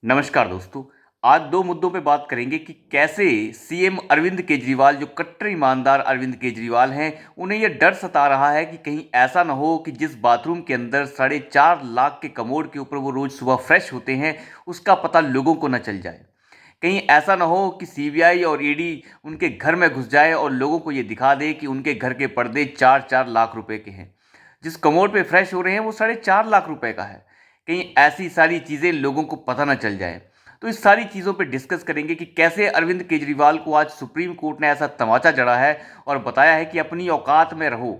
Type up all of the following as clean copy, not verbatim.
नमस्कार दोस्तों। आज दो मुद्दों पे बात करेंगे कि कैसे सीएम अरविंद केजरीवाल, जो कट्टर ईमानदार अरविंद केजरीवाल हैं, उन्हें यह डर सता रहा है कि कहीं ऐसा ना हो कि जिस बाथरूम के अंदर 4.5 लाख के कमोड के ऊपर वो रोज़ सुबह फ्रेश होते हैं, उसका पता लोगों को न चल जाए। कहीं ऐसा ना हो कि सीबीआई और ईडी उनके घर में घुस जाए और लोगों को ये दिखा दे कि उनके घर के पर्दे 4-4 लाख रुपए के हैं। जिस कमोड पे फ्रेश हो रहे हैं वो 4.5 लाख रुपए का है। कहीं ऐसी सारी चीज़ें लोगों को पता ना चल जाए। तो इस सारी चीज़ों पे डिस्कस करेंगे कि कैसे अरविंद केजरीवाल को आज सुप्रीम कोर्ट ने ऐसा तमाचा जड़ा है और बताया है कि अपनी औकात में रहो,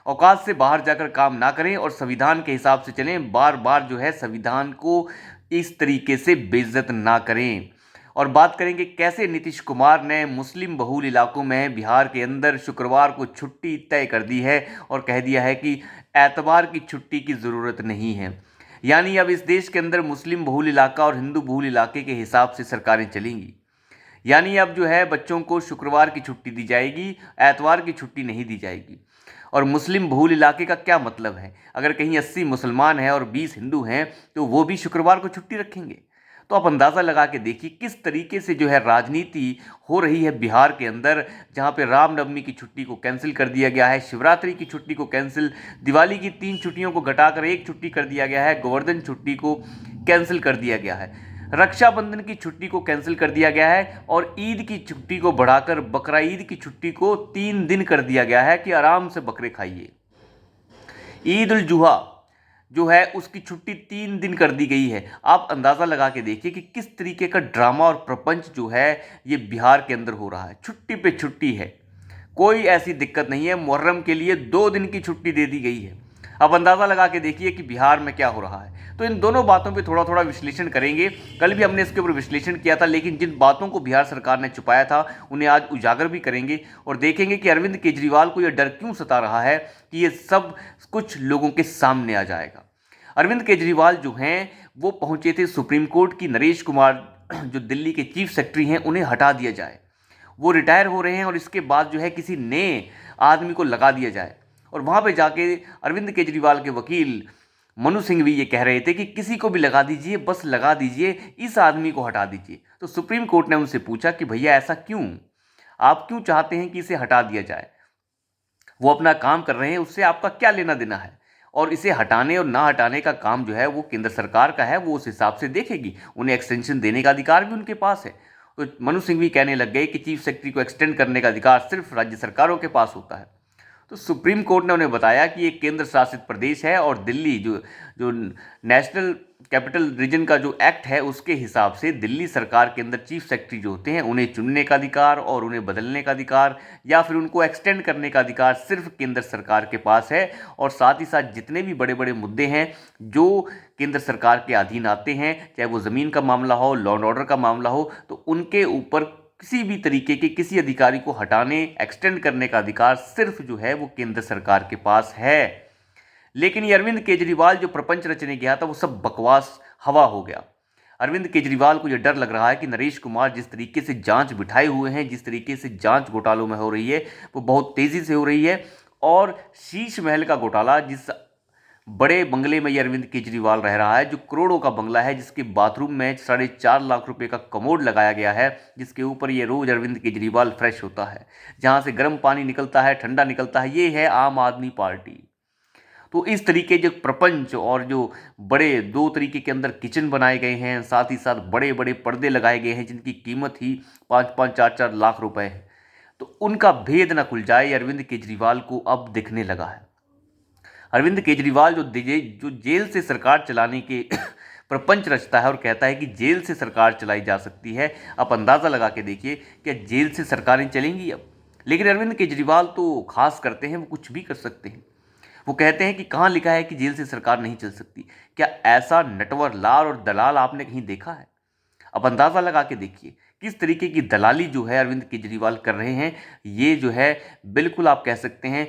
औकात से बाहर जाकर काम ना करें और संविधान के हिसाब से चलें। बार बार जो है संविधान को इस तरीके से बेइज्जत ना करें। और बात करेंगे कैसे नीतीश कुमार ने मुस्लिम बहुल इलाकों में बिहार के अंदर शुक्रवार को छुट्टी तय कर दी है और कह दिया है कि एतवार की छुट्टी की ज़रूरत नहीं है। यानी अब इस देश के अंदर मुस्लिम बहुल इलाका और हिंदू बहुल इलाके के हिसाब से सरकारें चलेंगी। यानी अब जो है बच्चों को शुक्रवार की छुट्टी दी जाएगी, एतवार की छुट्टी नहीं दी जाएगी। और मुस्लिम बहुल इलाके का क्या मतलब है? अगर कहीं 80 मुसलमान हैं और 20 हिंदू हैं तो वो भी शुक्रवार को छुट्टी रखेंगे। तो आप अंदाज़ा लगा के देखिए किस तरीके से जो है राजनीति हो रही है बिहार के अंदर, जहाँ पे रामनवमी की छुट्टी को कैंसिल कर दिया गया है, शिवरात्रि की छुट्टी को कैंसिल, दिवाली की 3 छुट्टियों को घटाकर 1 छुट्टी कर दिया गया है, गोवर्धन छुट्टी को कैंसिल कर दिया गया है, रक्षाबंधन की छुट्टी को कैंसिल कर दिया गया है और ईद की छुट्टी को बढ़ाकर बकरा ईद की छुट्टी को 3 दिन कर दिया गया है कि आराम से बकरे खाइए। ईद उल जुहा जो है उसकी छुट्टी 3 दिन कर दी गई है। आप अंदाज़ा लगा के देखिए कि किस तरीके का ड्रामा और प्रपंच जो है ये बिहार के अंदर हो रहा है। छुट्टी पे छुट्टी है, कोई ऐसी दिक्कत नहीं है। मुहर्रम के लिए 2 दिन की छुट्टी दे दी गई है। अब अंदाज़ा लगा के देखिए कि बिहार में क्या हो रहा है। तो इन दोनों बातों पे थोड़ा थोड़ा विश्लेषण करेंगे। कल भी हमने इसके ऊपर विश्लेषण किया था, लेकिन जिन बातों को बिहार सरकार ने छुपाया था उन्हें आज उजागर भी करेंगे और देखेंगे कि अरविंद केजरीवाल को यह डर क्यों सता रहा है कि ये सब कुछ लोगों के सामने आ जाएगा। अरविंद केजरीवाल जो हैं वो पहुंचे थे सुप्रीम कोर्ट की नरेश कुमार जो दिल्ली के चीफ सेक्रेटरी हैं उन्हें हटा दिया जाए। वो रिटायर हो रहे हैं और इसके बाद जो है किसी नए आदमी को लगा दिया जाए। और वहाँ पे जाके अरविंद केजरीवाल के वकील मनु सिंह भी ये कह रहे थे कि किसी को भी लगा दीजिए, बस लगा दीजिए, इस आदमी को हटा दीजिए। तो सुप्रीम कोर्ट ने उनसे पूछा कि भैया ऐसा क्यों, आप क्यों चाहते हैं कि इसे हटा दिया जाए? वो अपना काम कर रहे हैं, उससे आपका क्या लेना देना है? और इसे हटाने और ना हटाने का काम जो है वो केंद्र सरकार का है, वो उस हिसाब से देखेगी। उन्हें एक्सटेंशन देने का अधिकार भी उनके पास है। तो मनु सिंह भी कहने लग गए कि चीफ सेक्रेटरी को एक्सटेंड करने का अधिकार सिर्फ राज्य सरकारों के पास होता है। तो सुप्रीम कोर्ट ने उन्हें बताया कि ये केंद्र शासित प्रदेश है और दिल्ली जो जो नेशनल कैपिटल रीजन का जो एक्ट है उसके हिसाब से दिल्ली सरकार के अंदर चीफ सेक्रेटरी जो होते हैं उन्हें चुनने का अधिकार और उन्हें बदलने का अधिकार या फिर उनको एक्सटेंड करने का अधिकार सिर्फ केंद्र सरकार के पास है। और साथ ही साथ जितने भी बड़े बड़े मुद्दे हैं जो केंद्र सरकार के अधीन आते हैं, चाहे वो ज़मीन का मामला हो, लॉ एंड ऑर्डर का मामला हो, तो उनके ऊपर किसी भी तरीके के किसी अधिकारी को हटाने, एक्सटेंड करने का अधिकार सिर्फ जो है वो केंद्र सरकार के पास है। लेकिन ये अरविंद केजरीवाल जो प्रपंच रचने गया था वो सब बकवास हवा हो गया। अरविंद केजरीवाल को यह डर लग रहा है कि नरेश कुमार जिस तरीके से जांच बिठाए हुए हैं, जिस तरीके से जांच घोटालों में हो रही है वो बहुत तेज़ी से हो रही है। और शीश महल का घोटाला, जिस बड़े बंगले में ये अरविंद केजरीवाल रह रहा है, जो करोड़ों का बंगला है, जिसके बाथरूम में 4.5 लाख रुपए का कमोड लगाया गया है, जिसके ऊपर ये रोज अरविंद केजरीवाल फ्रेश होता है, जहां से गर्म पानी निकलता है, ठंडा निकलता है, ये है आम आदमी पार्टी। तो इस तरीके जो प्रपंच और जो बड़े दो तरीके के अंदर किचन बनाए गए हैं, साथ ही साथ बड़े बड़े पर्दे लगाए गए हैं जिनकी कीमत ही 5-5, 4-4 लाख रुपए है, तो उनका भेद ना खुल जाए, अरविंद केजरीवाल को अब दिखने लगा है। अरविंद केजरीवाल जो जेल से सरकार चलाने के प्रपंच रचता है और कहता है कि जेल से सरकार चलाई जा सकती है। आप अंदाज़ा लगा के देखिए क्या जेल से सरकारें चलेंगी अब? लेकिन अरविंद केजरीवाल तो खास करते हैं, वो कुछ भी कर सकते हैं। वो कहते हैं कि कहाँ लिखा है कि जेल से सरकार नहीं चल सकती? क्या ऐसा नटवर लाल और दलाल आपने कहीं देखा है? अब अंदाज़ा लगा के देखिए किस तरीके की दलाली जो है अरविंद केजरीवाल कर रहे हैं। ये जो है बिल्कुल आप कह सकते हैं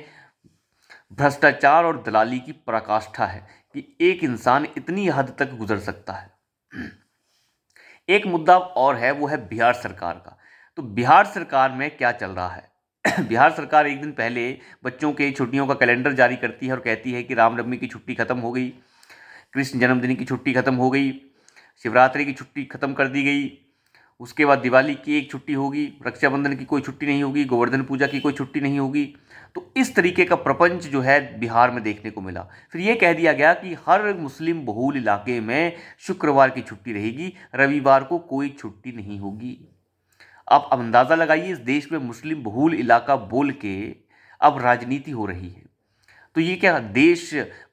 भ्रष्टाचार और दलाली की पराकाष्ठा है कि एक इंसान इतनी हद तक गुजर सकता है। एक मुद्दा और है, वो है बिहार सरकार का। तो बिहार सरकार में क्या चल रहा है? बिहार सरकार एक दिन पहले बच्चों के छुट्टियों का कैलेंडर जारी करती है और कहती है कि रामनवमी की छुट्टी खत्म हो गई, कृष्ण जन्मदिन की छुट्टी खत्म हो गई, शिवरात्रि की छुट्टी खत्म कर दी गई, उसके बाद दिवाली की एक छुट्टी होगी, रक्षाबंधन की कोई छुट्टी नहीं होगी, गोवर्धन पूजा की कोई छुट्टी नहीं होगी। तो इस तरीके का प्रपंच जो है बिहार में देखने को मिला। फिर ये कह दिया गया कि हर मुस्लिम बहुल इलाके में शुक्रवार की छुट्टी रहेगी, रविवार को कोई छुट्टी नहीं होगी। आप अंदाज़ा लगाइए, इस देश में मुस्लिम बहुल इलाका बोल के अब राजनीति हो रही है। तो ये क्या देश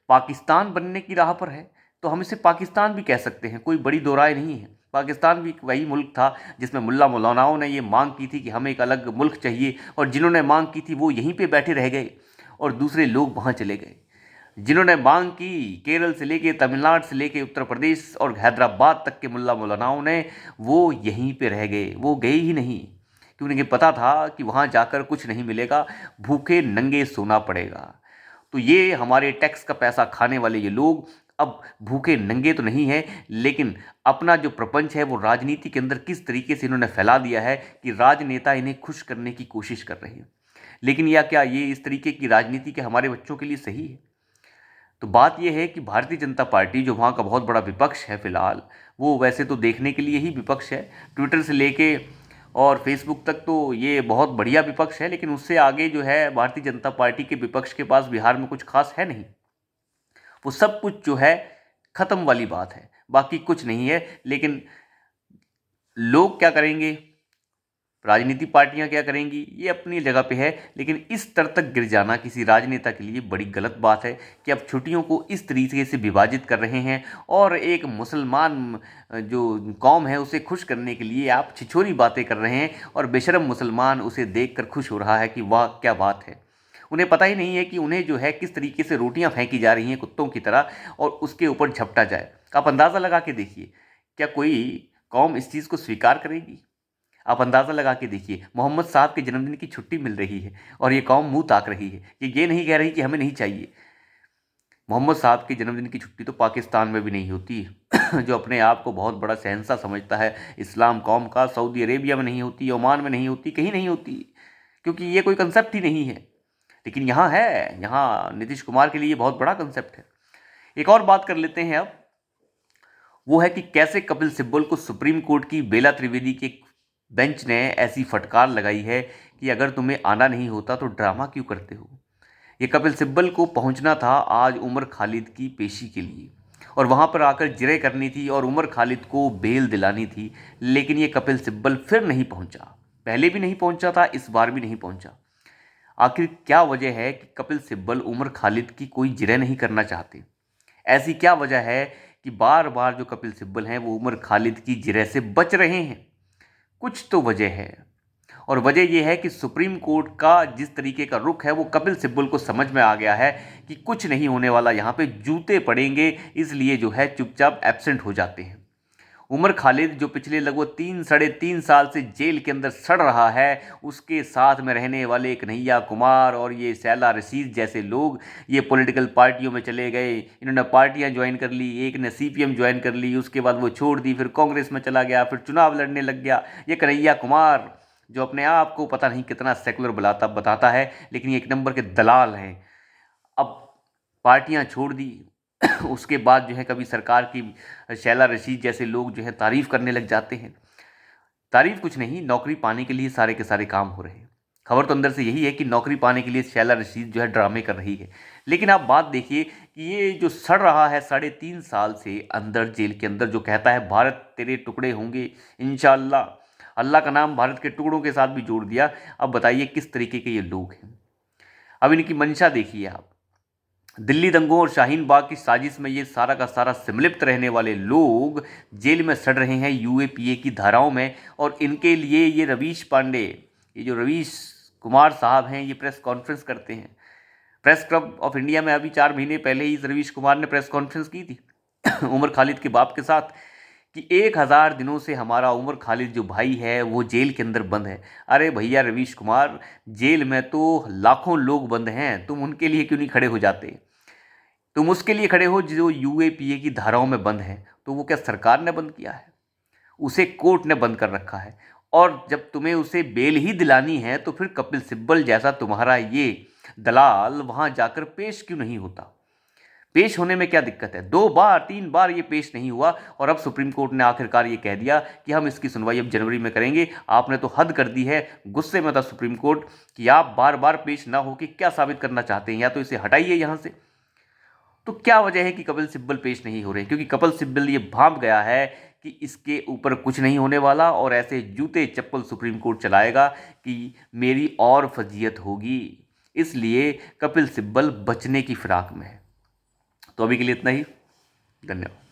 पाकिस्तान बनने की राह पर है? तो हम इसे पाकिस्तान भी कह सकते हैं, कोई बड़ी दो राय नहीं है। पाकिस्तान भी वही मुल्क था जिसमें मुल्ला मौलानाओं ने ये मांग की थी कि हमें एक अलग मुल्क चाहिए, और जिन्होंने मांग की थी वो यहीं पे बैठे रह गए और दूसरे लोग वहाँ चले गए। जिन्होंने मांग की केरल से लेके तमिलनाडु से लेके उत्तर प्रदेश और हैदराबाद तक के मुल्ला मौलानाओं ने, वो यहीं पे रह गए, वो गए ही नहीं, क्योंकि उन्हें पता था कि वहाँ जाकर कुछ नहीं मिलेगा, भूखे नंगे सोना पड़ेगा। तो ये हमारे टैक्स का पैसा खाने वाले ये लोग अब भूखे नंगे तो नहीं हैं, लेकिन अपना जो प्रपंच है वो राजनीति के अंदर किस तरीके से इन्होंने फैला दिया है कि राजनेता इन्हें खुश करने की कोशिश कर रहे हैं। लेकिन या क्या ये इस तरीके की राजनीति के हमारे बच्चों के लिए सही है? तो बात यह है कि भारतीय जनता पार्टी जो वहाँ का बहुत बड़ा विपक्ष है फिलहाल, वो वैसे तो देखने के लिए ही विपक्ष है, ट्विटर से लेके और फेसबुक तक तो ये बहुत बढ़िया विपक्ष है, लेकिन उससे आगे जो है भारतीय जनता पार्टी के विपक्ष के पास बिहार में कुछ खास है नहीं। वो सब कुछ जो है खत्म वाली बात है, बाकी कुछ नहीं है। लेकिन लोग क्या करेंगे, राजनीति पार्टियां क्या करेंगी, ये अपनी जगह पे है, लेकिन इस स्तर तक गिर जाना किसी राजनेता के लिए बड़ी गलत बात है कि अब छुट्टियों को इस तरीके से विभाजित कर रहे हैं और एक मुसलमान जो कौम है उसे खुश करने के लिए आप छिछोरी बातें कर रहे हैं, और बेशरम मुसलमान उसे देखकर खुश हो रहा है कि वाह क्या बात है। उन्हें पता ही नहीं है कि उन्हें जो है किस तरीके से रोटियां फेंकी जा रही हैं कुत्तों की तरह, और उसके ऊपर झपटा जाए। आप अंदाज़ा लगा के देखिए, क्या कोई कौम इस चीज़ को स्वीकार करेगी? आप अंदाज़ा लगा के देखिए, मोहम्मद साहब के जन्मदिन की छुट्टी मिल रही है और ये कौम मुंह ताक रही है, ये नहीं कह रही कि हमें नहीं चाहिए। मोहम्मद साहब के जन्मदिन की छुट्टी तो पाकिस्तान में भी नहीं होती जो अपने आप को बहुत बड़ा शहंशाह समझता है इस्लाम कौम का, सऊदी अरेबिया में नहीं होती, ओमान में नहीं होती, कहीं नहीं होती, क्योंकि ये कोई कंसेप्ट ही नहीं है। लेकिन यहाँ है, यहाँ नीतीश कुमार के लिए बहुत बड़ा कंसेप्ट है। एक और बात कर लेते हैं अब, वो है कि कैसे कपिल सिब्बल को सुप्रीम कोर्ट की बेला त्रिवेदी के बेंच ने ऐसी फटकार लगाई है कि अगर तुम्हें आना नहीं होता तो ड्रामा क्यों करते हो। ये कपिल सिब्बल को पहुंचना था आज उमर खालिद की पेशी के लिए, और वहां पर आकर जिरह करनी थी और उमर खालिद को बेल दिलानी थी, लेकिन ये कपिल सिब्बल फिर नहीं पहुंचा। पहले भी नहीं पहुंचा था, इस बार भी नहीं पहुंचा। आखिर क्या वजह है कि कपिल सिब्बल उमर खालिद की कोई जिरह नहीं करना चाहते? ऐसी क्या वजह है कि बार बार जो कपिल सिब्बल हैं वो उमर खालिद की जिरह से बच रहे हैं? कुछ तो वजह है, और वजह यह है कि सुप्रीम कोर्ट का जिस तरीके का रुख है वो कपिल सिब्बल को समझ में आ गया है कि कुछ नहीं होने वाला, यहाँ पे जूते पड़ेंगे, इसलिए जो है चुपचाप एब्सेंट हो जाते हैं। उमर खालिद जो पिछले लगभग 3 साढ़े 3 साल से जेल के अंदर सड़ रहा है, उसके साथ में रहने वाले कन्हैया कुमार और ये शैला रशीद जैसे लोग ये पॉलिटिकल पार्टियों में चले गए, इन्होंने पार्टियां ज्वाइन कर ली, एक ने सीपीएम ज्वाइन कर ली, उसके बाद वो छोड़ दी, फिर कांग्रेस में चला गया, फिर चुनाव लड़ने लग गया। ये कन्हैया कुमार जो अपने आप को पता नहीं कितना सेकुलर बताता है, लेकिन ये एक नंबर के दलाल हैं। अब पार्टियां छोड़ दी उसके बाद जो है कभी सरकार की शैला रशीद जैसे लोग जो है तारीफ करने लग जाते हैं। तारीफ कुछ नहीं, नौकरी पाने के लिए सारे के सारे काम हो रहे हैं। खबर तो अंदर से यही है कि नौकरी पाने के लिए शैला रशीद जो है ड्रामे कर रही है। लेकिन आप बात देखिए कि ये जो सड़ रहा है 3.5 साल से अंदर जेल के अंदर, जो कहता है भारत तेरे टुकड़े होंगे इंशाअल्लाह, अल्लाह का नाम भारत के टुकड़ों के साथ भी जोड़ दिया। अब बताइए किस तरीके के ये लोग हैं। अब इनकी मंशा देखिए आप, दिल्ली दंगों और शाहीन बाग की साजिश में ये सारा का सारा संलिप्त रहने वाले लोग जेल में सड़ रहे हैं यूएपीए की धाराओं में, और इनके लिए ये रवीश पांडे, ये जो रवीश कुमार साहब हैं, ये प्रेस कॉन्फ्रेंस करते हैं। प्रेस क्लब ऑफ इंडिया में अभी 4 महीने पहले ही इस रवीश कुमार ने प्रेस कॉन्फ्रेंस की थी उमर खालिद के बाप के साथ, कि 1000 दिनों से हमारा उमर खालिद जो भाई है वो जेल के अंदर बंद है। अरे भैया रवीश कुमार, जेल में तो लाखों लोग बंद हैं, तुम उनके लिए क्यों नहीं खड़े हो जाते? तुम उसके लिए खड़े हो जो यूएपीए की धाराओं में बंद है। तो वो क्या सरकार ने बंद किया है? उसे कोर्ट ने बंद कर रखा है। और जब तुम्हें उसे बेल ही दिलानी है तो फिर कपिल सिब्बल जैसा तुम्हारा ये दलाल वहां जाकर पेश क्यों नहीं होता? पेश होने में क्या दिक्कत है? 2 बार 3 बार ये पेश नहीं हुआ और अब सुप्रीम कोर्ट ने आखिरकार ये कह दिया कि हम इसकी सुनवाई अब जनवरी में करेंगे। आपने तो हद कर दी है। गुस्से में था सुप्रीम कोर्ट कि आप बार-बार पेश ना होके क्या साबित करना चाहते हैं? या तो इसे हटाइए यहाँ से। तो क्या वजह है कि कपिल सिब्बल पेश नहीं हो रहे? क्योंकि कपिल सिब्बल ये भांप गया है कि इसके ऊपर कुछ नहीं होने वाला और ऐसे जूते चप्पल सुप्रीम कोर्ट चलाएगा कि मेरी और फजीयत होगी। इसलिए कपिल सिब्बल बचने की फिराक में है। तो अभी के लिए इतना ही। धन्यवाद।